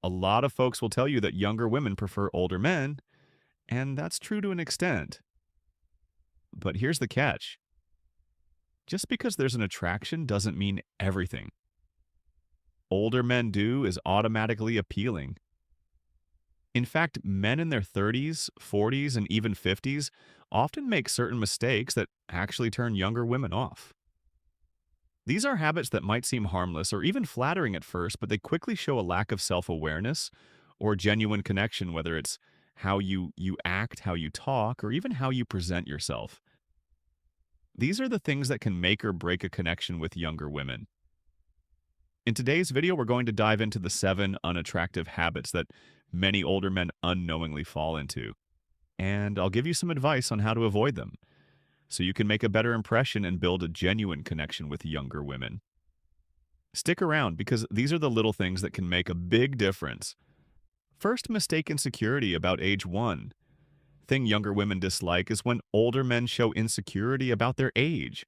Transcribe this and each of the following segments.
A lot of folks will tell you that younger women prefer older men, and that's true to an extent. But here's the catch. Just because there's an attraction doesn't mean everything older men do is automatically appealing. In fact, men in their 30s, 40s, and even 50s often make certain mistakes that actually turn younger women off. These are habits that might seem harmless or even flattering at first, but they quickly show a lack of self awareness or genuine connection, whether it's how you act, how you talk, or even how you present yourself. These are the things that can make or break a connection with younger women. In today's video, we're going to dive into the 7 unattractive habits that many older men unknowingly fall into. And I'll give you some advice on how to avoid them so you can make a better impression and build a genuine connection with younger women. Stick around because these are the little things that can make a big difference. First, mistake insecurity about age 1. Thing younger women dislike is when older men show insecurity about their age.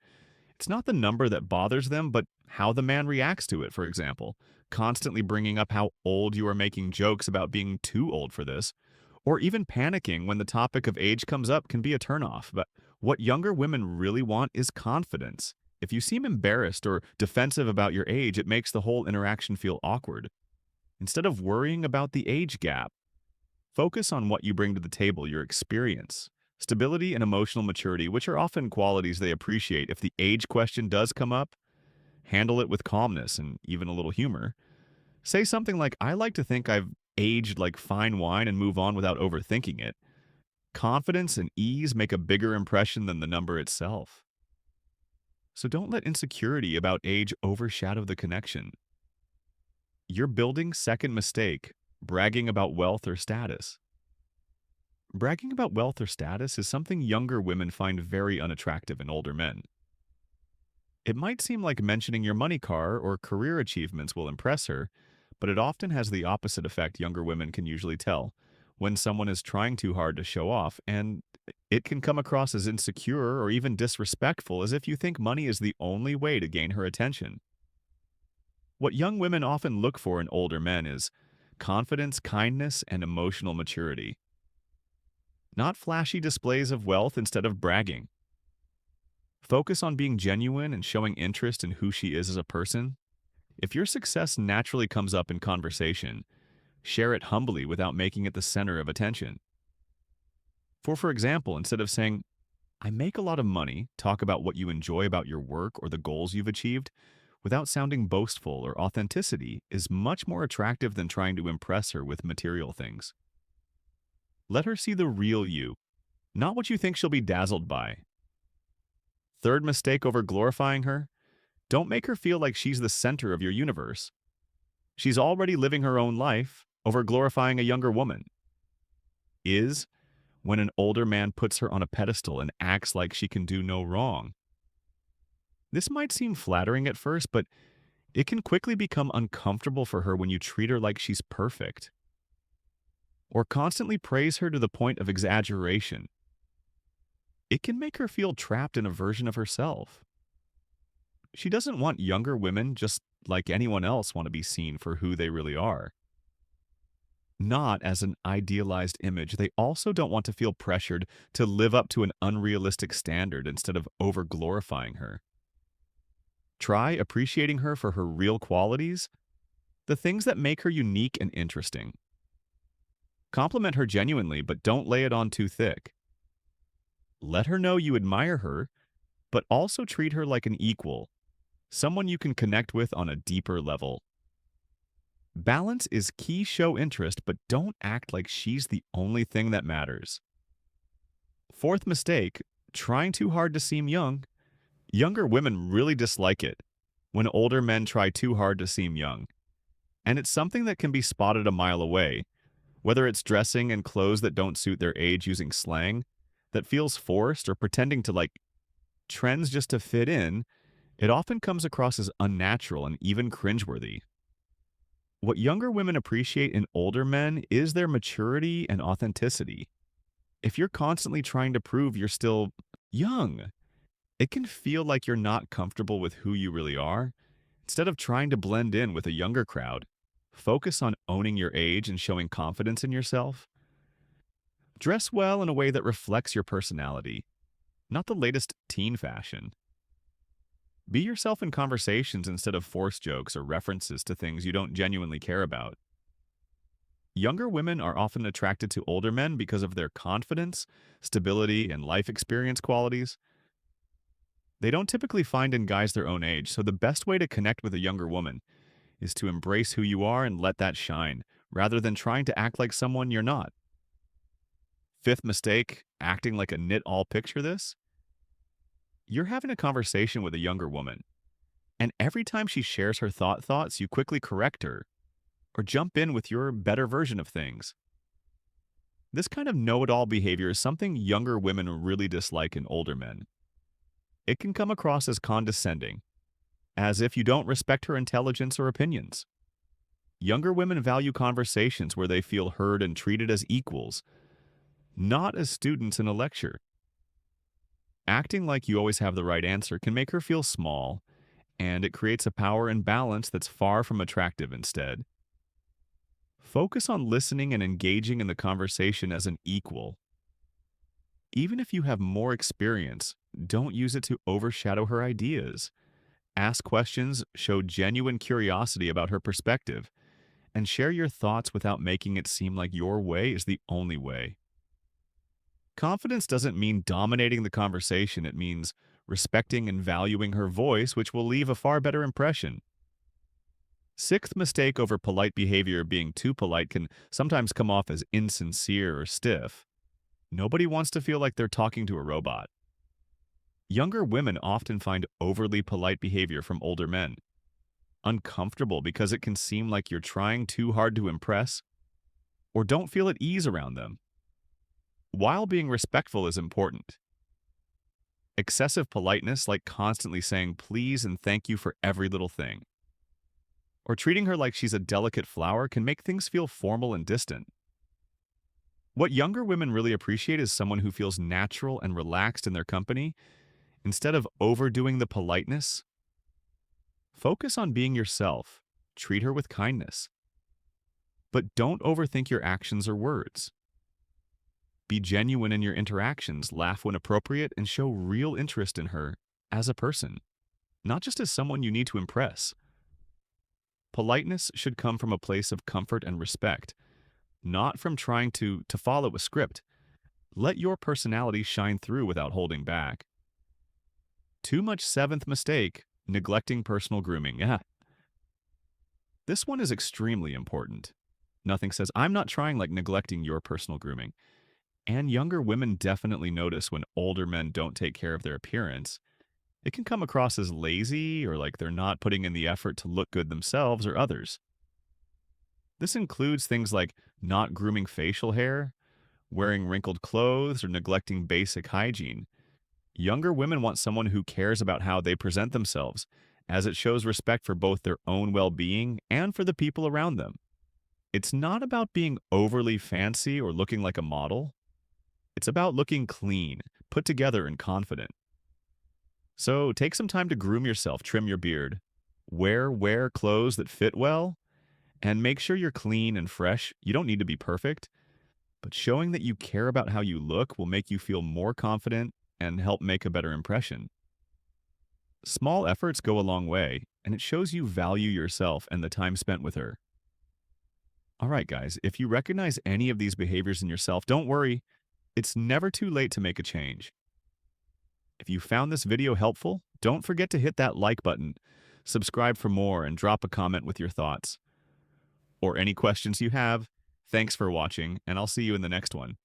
It's not the number that bothers them, but how the man reacts to it, for example. Constantly bringing up how old you are, making jokes about being too old for this, or even panicking when the topic of age comes up can be a turnoff. But what younger women really want is confidence. If you seem embarrassed or defensive about your age, it makes the whole interaction feel awkward. Instead of worrying about the age gap, focus on what you bring to the table, your experience, stability, and emotional maturity, which are often qualities they appreciate. If the age question does come up, handle it with calmness and even a little humor. Say something like, I like to think I've aged like fine wine, and move on without overthinking it. Confidence and ease make a bigger impression than the number itself. So don't let insecurity about age overshadow the connection. You're building second mistake, bragging about wealth or status. Bragging about wealth or status is something younger women find very unattractive in older men. It might seem like mentioning your money car or career achievements will impress her, but it often has the opposite effect. Younger women can usually tell when someone is trying too hard to show off, and it can come across as insecure or even disrespectful, as if you think money is the only way to gain her attention. What young women often look for in older men is confidence, kindness, and emotional maturity. Not flashy displays of wealth instead of bragging. Focus on being genuine and showing interest in who she is as a person. If your success naturally comes up in conversation, share it humbly without making it the center of attention. For example, instead of saying, I make a lot of money, talk about what you enjoy about your work or the goals you've achieved, without sounding boastful. Or authenticity is much more attractive than trying to impress her with material things. Let her see the real you, not what you think she'll be dazzled by. Third mistake over glorifying her, don't make her feel like she's the center of your universe. She's already living her own life. Over glorifying a younger woman is when an older man puts her on a pedestal and acts like she can do no wrong. This might seem flattering at first, but it can quickly become uncomfortable for her when you treat her like she's perfect, or constantly praise her to the point of exaggeration. It can make her feel trapped in a version of herself. She doesn't want younger women, just like anyone else, want to be seen for who they really are, not as an idealized image. They also don't want to feel pressured to live up to an unrealistic standard instead of over-glorifying her. Try appreciating her for her real qualities, the things that make her unique and interesting. Compliment her genuinely, but don't lay it on too thick. Let her know you admire her, but also treat her like an equal, someone you can connect with on a deeper level. Balance is key. Show interest, but don't act like she's the only thing that matters. Fourth mistake, trying too hard to seem young. Younger women really dislike it when older men try too hard to seem young. And it's something that can be spotted a mile away, whether it's dressing in clothes that don't suit their age, using slang that feels forced, or pretending to like trends just to fit in. It often comes across as unnatural and even cringeworthy. What younger women appreciate in older men is their maturity and authenticity. If you're constantly trying to prove you're still young, it can feel like you're not comfortable with who you really are. Instead of trying to blend in with a younger crowd, Focus on owning your age and showing confidence in yourself. Dress well in a way that reflects your personality, not the latest teen fashion. Be yourself in conversations instead of forced jokes or references to things you don't genuinely care about. Younger women are often attracted to older men because of their confidence, stability, and life experience qualities. They don't typically find in guys their own age, so the best way to connect with a younger woman is to embrace who you are and let that shine, rather than trying to act like someone you're not. Fifth mistake, acting like a knit all. Picture this. You're having a conversation with a younger woman, and every time she shares her thoughts, you quickly correct her or jump in with your better version of things. This kind of know-it-all behavior is something younger women really dislike in older men. It can come across as condescending, as if you don't respect her intelligence or opinions. Younger women value conversations where they feel heard and treated as equals, not as students in a lecture. Acting like you always have the right answer can make her feel small, and it creates a power imbalance that's far from attractive instead. Focus on listening and engaging in the conversation as an equal. Even if you have more experience, don't use it to overshadow her ideas. Ask questions, show genuine curiosity about her perspective, and share your thoughts without making it seem like your way is the only way. Confidence doesn't mean dominating the conversation, it means respecting and valuing her voice, which will leave a far better impression. Sixth mistake over polite behavior: being too polite can sometimes come off as insincere or stiff. Nobody wants to feel like they're talking to a robot. Younger women often find overly polite behavior from older men uncomfortable because it can seem like you're trying too hard to impress or don't feel at ease around them. While being respectful is important, excessive politeness, like constantly saying please and thank you for every little thing, or treating her like she's a delicate flower, can make things feel formal and distant. What younger women really appreciate is someone who feels natural and relaxed in their company. Instead of overdoing the politeness, focus on being yourself. Treat her with kindness. But don't overthink your actions or words. Be genuine in your interactions, laugh when appropriate, and show real interest in her as a person, not just as someone you need to impress. Politeness should come from a place of comfort and respect, not from trying to follow a script. Let your personality shine through without holding back. Too much. Seventh mistake, neglecting personal grooming. Yeah, this one is extremely important. Nothing says, I'm not trying like neglecting your personal grooming. And younger women definitely notice when older men don't take care of their appearance. It can come across as lazy or like they're not putting in the effort to look good themselves or others. This includes things like not grooming facial hair, wearing wrinkled clothes, or neglecting basic hygiene. Younger women want someone who cares about how they present themselves, as it shows respect for both their own well-being and for the people around them. It's not about being overly fancy or looking like a model. It's about looking clean, put together, and confident. So take some time to groom yourself, trim your beard, wear clothes that fit well, and make sure you're clean and fresh. You don't need to be perfect, but showing that you care about how you look will make you feel more confident and help make a better impression. Small efforts go a long way, and it shows you value yourself and the time spent with her. All right, guys, if you recognize any of these behaviors in yourself, don't worry. It's never too late to make a change. If you found this video helpful, don't forget to hit that like button, subscribe for more, and drop a comment with your thoughts. Or any questions you have. Thanks for watching, and I'll see you in the next one.